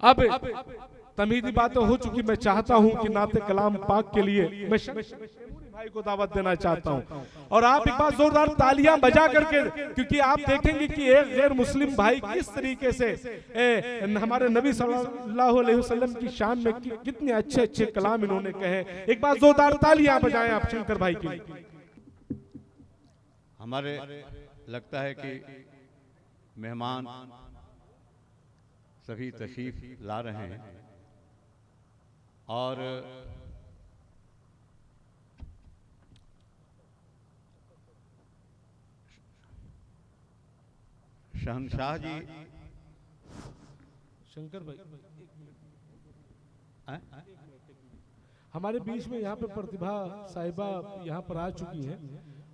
अब तमीदी बातें हो चुकी, मैं चाहता हूं कि नाते कलाम पाक के लिए मैं भाई को दावत देना चाहता हूं, और आप एक बार जोरदार तालियां बजा करके, क्योंकि आप देखेंगे कि एक गैर मुस्लिम भाई किस तरीके से हमारे नबी सल्लल्लाहु अलैहि वसल्लम की शान में कितने अच्छे अच्छे कलाम इन्होंने कहे। एक बार जोरदार तालियां बजाएं आप शंकर भाई के लिए। हमारे लगता है कि मेहमान सभी तशरीफ ला रहे हैं और शहनशाह जी, शंकर भाई हमारे बीच में यहाँ पे प्रतिभा साहिबा यहाँ पर आ चुकी हैं।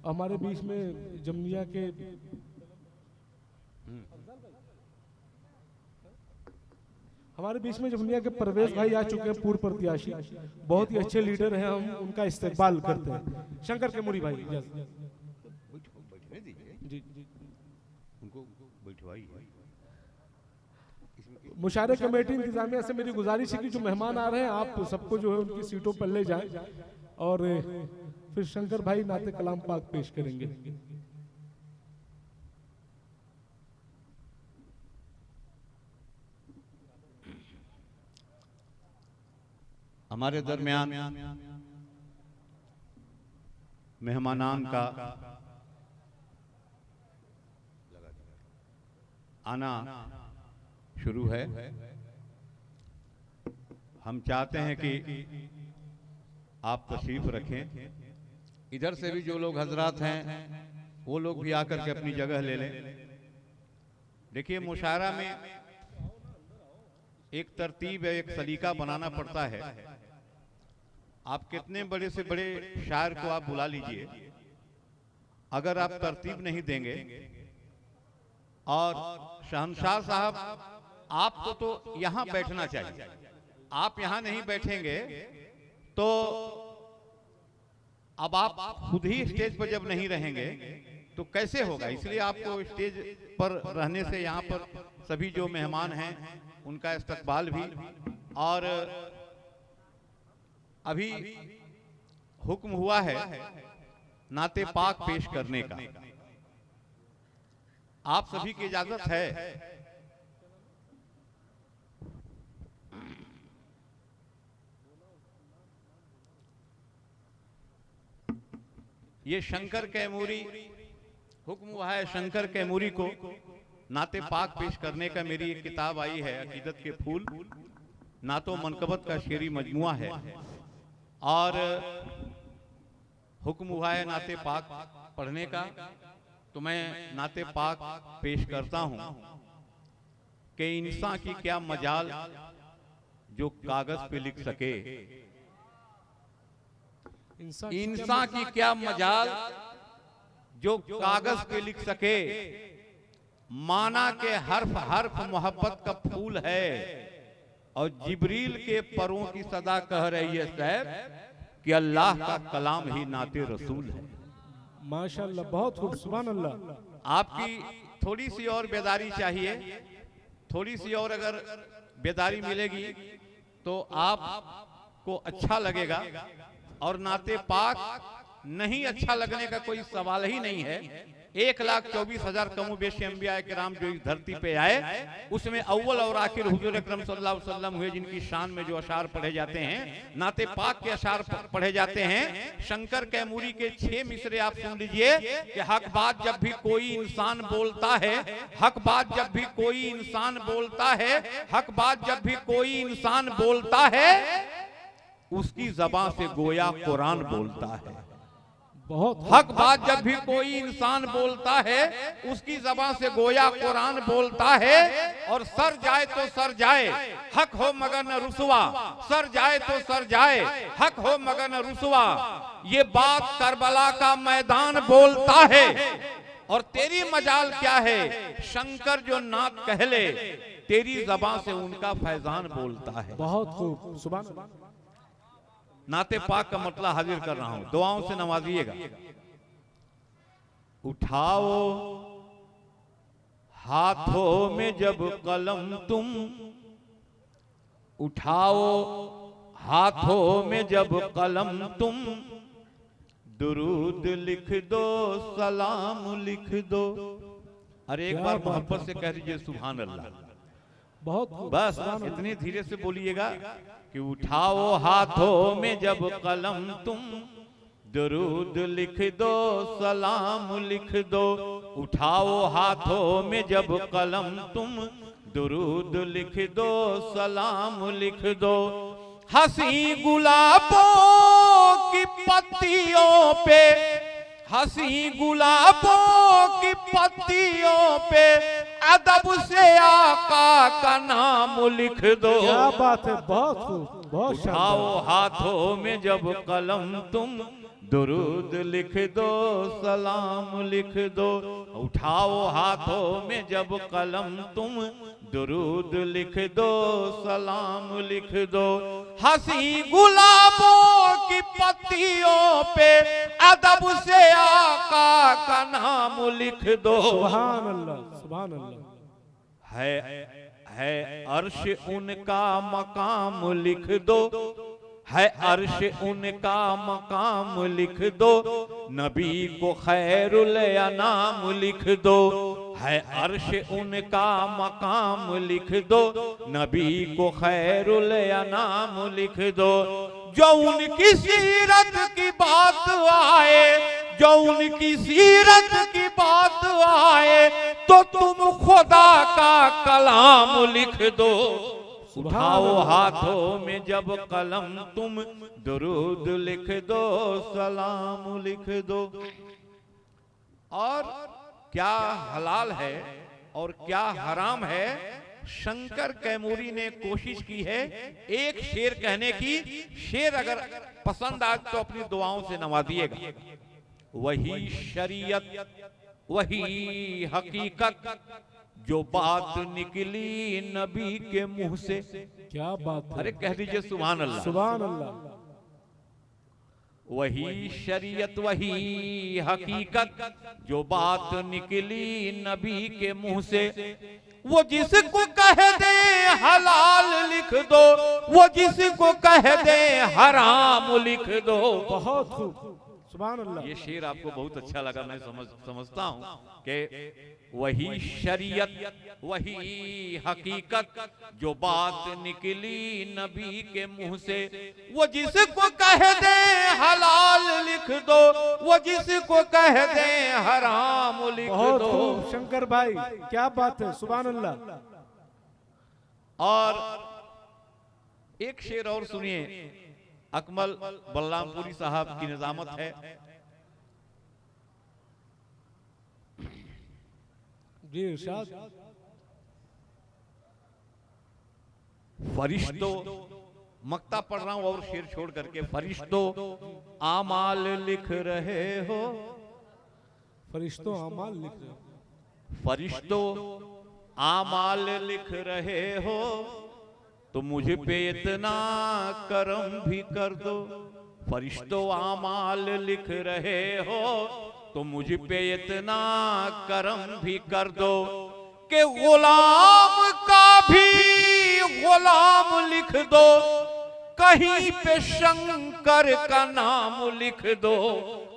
हमारे बीच में जमनिया के परवेश भाई आ चुके हैं, पूर्व प्रत्याशी, बहुत ही अच्छे लीडर हैं, हम उनका इस्तेकबाल करते हैं। शंकर के मुरी भाई बैठने दीजिए जी, उनको, बैठवाइए। मुशारे कमेटी इंतजामिया से मेरी गुजारिश है कि जो मेहमान आ रहे हैं आप सबको जो है उनकी सीटों पर ले जाएं, और फिर शंकर भाई नाते कलाम पाक पेश करेंगे। हमारे दरमियान मेहमानान का आना शुरू है। हम चाहते हैं कि आप तशरीफ रखें। इधर से भी जो लोग हजरात हैं वो लोग भी आकर के अपनी जगह ले लें। देखिए, मुशायरा में एक तरतीब, एक सलीका बनाना पड़ता है। आप कितने बड़े से बड़े शायर को आप बुला लीजिए, अगर आप तरतीब नहीं देंगे, और शहनशाह साहब आपको तो यहां बैठना चाहिए, आप यहां नहीं बैठेंगे तो अब आप खुद ही स्टेज पर जब नहीं रहेंगे तो कैसे होगा। इसलिए आपको स्टेज पर रहने से यहाँ पर सभी जो मेहमान हैं उनका इस्तकबाल भी, और अभी हुक्म हुआ है नाते पाक पेश करने का। आप सभी की इजाजत है। ये शंकर कैमूरी, हुक्म हुआ है शंकर कैमूरी को नाते पाक पेश करने का। मेरी एक किताब आई है, अकीदत के फूल, नातो मनकबत का शेरी मजमुआ है, और हुक्म हुआ है नाते पाक पढ़ने का। तो मैं नाते पाक पेश करता हूं कि इंसान की क्या मजाल जो कागज पे लिख सके, इंसान की क्या मजाल जो कागज पे लिख सके, माना के हर्फ हर्फ मोहब्बत का फूल है, और जिब्रील के परों की सदा कह रही है साहब कि अल्लाह का कलाम ही नाते रसूल है। माशाअल्लाह, बहुत खूब, सुभान अल्लाह। आपकी थोड़ी सी और बेदारी चाहिए, थोड़ी सी और अगर बेदारी मिलेगी तो आपको अच्छा लगेगा, और नाते पाक नहीं अच्छा लगने का कोई सवाल ही नहीं है। 1,24,000 कमोबेश अंबिया किराम जो इस धरती पे आए, उसमें अव्वल और आखिर हुजूर अकरम सल्लल्लाहु अलैहि वसल्लम हुए, जिनकी शान में जो अशार पढ़े जाते हैं, नाते पाक के अशार पढ़े जाते हैं। शंकर कैमूरी के 6 मिसरे आप सुन लीजिए कि हक बात जब भी कोई इंसान बोलता है, हक बात जब भी कोई इंसान बोलता है, हक बात जब भी कोई इंसान बोलता है, उसकी ज़बान से गोया कुरान बोलता है। बहुत हक बात जब भी कोई इंसान बोलता है, उसकी ज़बान से गोया कुरान बोलता है। और सर जाए तो सर जाए, हक हो मगर न रुसवा, सर जाए तो सर जाए, हक हो मगर न रुसवा, ये बात करबला का मैदान बोलता है। और तेरी मजाल क्या है शंकर जो नात कहले, तेरी ज़बान से उनका फैजान बोलता है। बहुत खूब, सुभान अल्लाह। नाते पाक का मतलब हाजिर कर रहा हूं, दुआओं से नवाजिएगा। उठाओ हाथों में जब कलम तुम, उठाओ हाथों में जब कलम तुम, दुरूद लिख दो, सलाम लिख दो। अरे एक बार मोहब्बत से कह दीजिए सुभान अल्लाह। बहुत बस इतनी धीरे से बोलिएगा कि उठाओ हाथों में जब कलम तुम, दुरूद लिख दो, सलाम लिख दो। उठाओ हाथों में जब कलम तुम, दुरूद लिख दो, सलाम लिख दो। हंसी गुलाबों की पत्तियों पे, हंसी गुलाबों की पत्तियों पे, अदब से आका का नाम लिख दो। क्या बात है, बहुत खूब, बहुत उठाओ हाथों में जब कलम तुम, दुरूद लिख दो, सलाम लिख दो। उठाओ हाथों में जब कलम तुम, दुरूद लिख दो, सलाम लिख दो। हंसी गुलाबों की पत्तियों पे, अदब से आका का नाम लिख दो। सुभान अल्लाह, सुभान अल्लाह। है अर्श उनका मकाम लिख दो, है अर्श उनका मकाम लिख दो। नबी को खैरुल अनाम लिख दो, है अर्श उनका मकाम लिख दो। नबी को खैरुल अनाम लिख दो। जो उनकी सीरत की बात आए, जो उनकी सीरत की बात आए, तो तुम खुदा का कलाम लिख दो। उठाओ हाथों में जब कलम तुम, दुरूद लिख दो, सलाम लिख दो। और क्या हलाल है और क्या हराम है, शंकर कैमूरी ने कोशिश की है एक शेर कहने की। शेर अगर पसंद आए तो अपनी दुआओं से नवाजिएगा। वही शरीयत, वही हकीकत, जो बात निकली नबी के मुंह से। क्या बात है, अरे कह दीजिए सुभान अल्लाह, सुभान अल्लाह। वही शरीयत, वही हकीकत, जो बात निकली नबी के मुंह से। वो जिसको कह दे हलाल लिख दो, वो जिसको कह दे हराम लिख दो। बहुत खूब, सुभान अल्लाह। ये शेर आपको बहुत अच्छा लगा, मैं समझता हूँ कि वही शरीयत, वही हकीकत, जो बात निकली नबी के मुंह से। वो जिसको कह दे हलाल लिख दो, वो जिसको कह दे हराम लिख बहुत दो। खूब शंकर भाई, क्या बात है, सुभान अल्लाह। और एक शेर और सुनिए, अकमल बलरामपुरी साहब की निजामत है। जी इरशाद। फरिश्तों, मक्ता पढ़ रहा हूं और शेर छोड़ करके। फरिश्तों आमाल लिख रहे हो, फरिश्तों अमाल लिख रहे हो। फरिश्तों आमाल लिख रहे हो, तो मुझ पे इतना करम भी कर दो। फरिश्तों आमाल लिख रहे हो, तो मुझ पे इतना करम भी कर दो कि गुलाम का भी गुलाम लिख दो। कहीं पे शंकर का नाम लिख दो।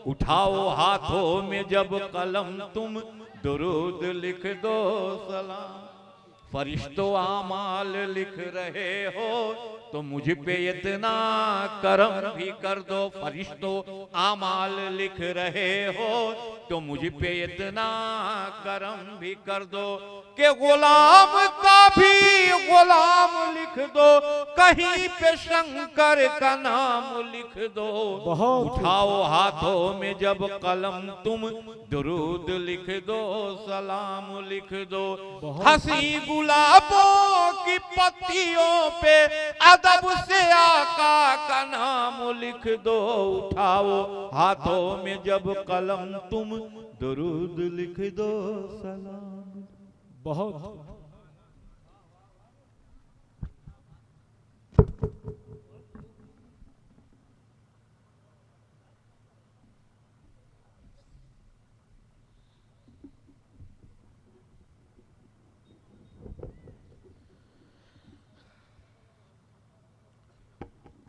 उठाओ हाथों में जब कलम तुम, दुरूद लिख दो, सलाम। फरिश्तों आमाल लिख रहे हो, तो मुझ पे इतना करम भी कर दो। फरिश्तों आमाल लिख रहे हो, तो मुझ पे इतना करम भी कर दो कि गुलाम का भी गुलाम लिख दो। कहीं पे शंकर का नाम लिख दो। उठाओ हाथों में जब कलम तुम, दुरूद लिख दो, सलाम लिख दो। हंसी गुलाबों की पत्तियों पे, अदब से आका का नाम लिख दो। उठाओ हाथों में जब कलम तुम, दुरूद लिख दो, सलाम। बहुत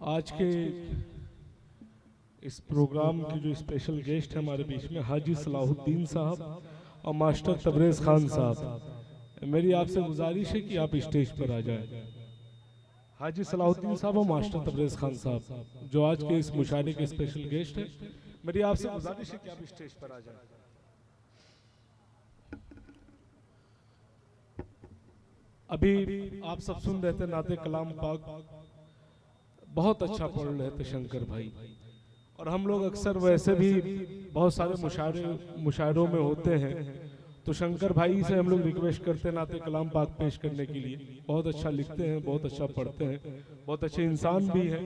आज के इस प्रोग्राम के जो स्पेशल गेस्ट हैं हमारे बीच में हाजी सलाहुद्दीन साहब और मास्टर तबरेज खान साहब, मेरी आपसे गुजारिश है कि आप स्टेज पर आ जाएं। हाजी सलाहुद्दीन साहब और मास्टर तबरेज खान साहब जो आज के इस मुशायरे के स्पेशल गेस्ट हैं, मेरी आपसे गुजारिश है कि आप स्टेज पर आ जाएं। अभी आप सब सुन रहे थे नाते कलाम पाक, बहुत अच्छा पढ़ रहे थे शंकर भाई। और हम लोग अक्सर वैसे भी बहुत सारे मुशायरों में होते हैं, तो शंकर भाई से हम लोग रिक्वेस्ट करते हैं नाते कलाम पाक पेश करने के लिए। बहुत अच्छा लिखते हैं, बहुत अच्छा पढ़ते हैं, बहुत अच्छे इंसान भी हैं।